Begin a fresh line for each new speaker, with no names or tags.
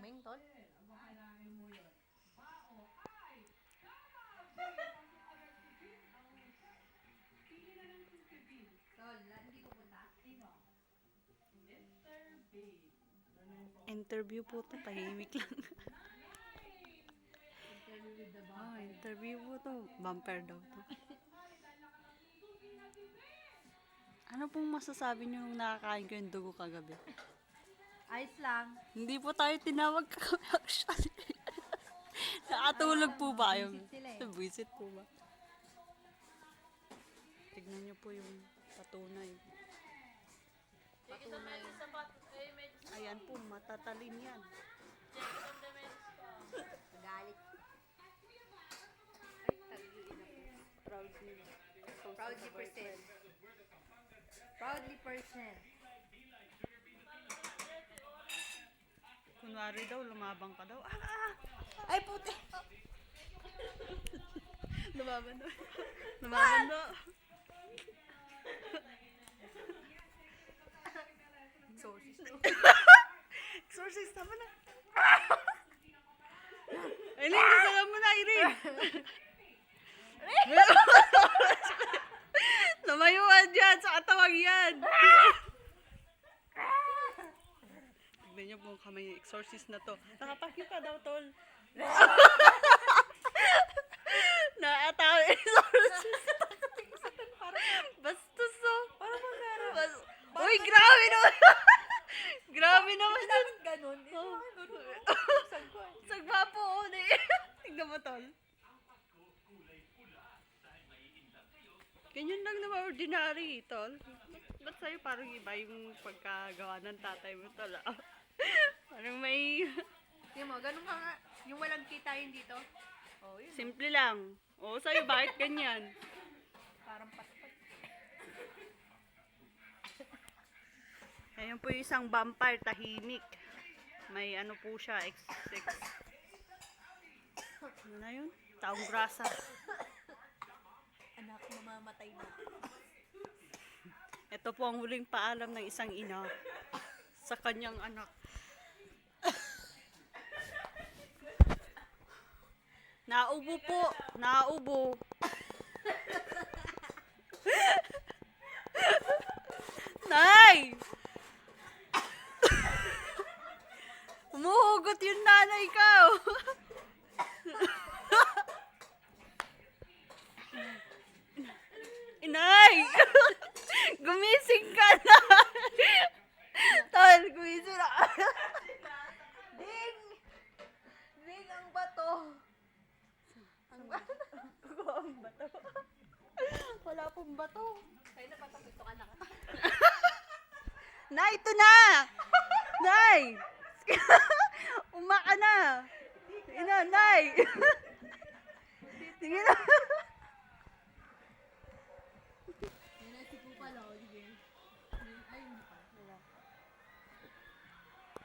Ming, tol?
Interview po to, tahimik lang. Interview po to. Bumper daw to. Ano pong masasabi niyo nung nakakain ko yung dugo kagabi?
Ayos lang.
Hindi po tayo tinawag kagabi actually. Nakatulog po ba kayo?
Visit sila eh.
Visit po ba? Tignan niyo po yung patunay. Ayan po, matatalin yan.
Galit.
Proudly.
Proudly percent. Proudly percent.
Kunwari daw, lumabang ka daw. Ay, puti! Lumaban daw. Lumaban daw. Exorcist naman na. Aileen, kasalam mo na, Irene. Namayuan dyan sa katawag yan. Tignan niyo po kamay yung exorcist na to. Nakapakyo ka daw, tol. Nakatawa yung exorcist. Bastos, oh.
Parang magara.
Uy, grabe naman. Grabe naman.
Bakit ganun?
Oh.
Sagwa.
Sagwa po, oh. Tignan mo, tol. Ganyan lang naman ordinary, tol. Ba't sa'yo parang iba yung pagkagawa ng tatay mo, tol? Parang may...
Tingnan mo, ganun ka nga. Yung walang kitain dito. Oh, yun.
Simple lang. Oo, sa'yo, bakit ganyan?
Parang patpat.
Ayun po yung isang vampire, tahimik. May ano po siya, ano na yun? Taong grasa.
Anak, mamamatay na.
Ito po ang huling paalam ng isang ina sa kanyang anak. Naubo po, naubo. Nay! Umuhugot yung nanay ka. Inay! Gumising ka na! Tol, gumising na.
Ding! Ding ang bato!
Ang bato? Ang bato? Wala pong bato.
Ay, napatapos ito ka na ka.
Nay, ito na! Nay! Umaka na! Ina, Nay! Sige na!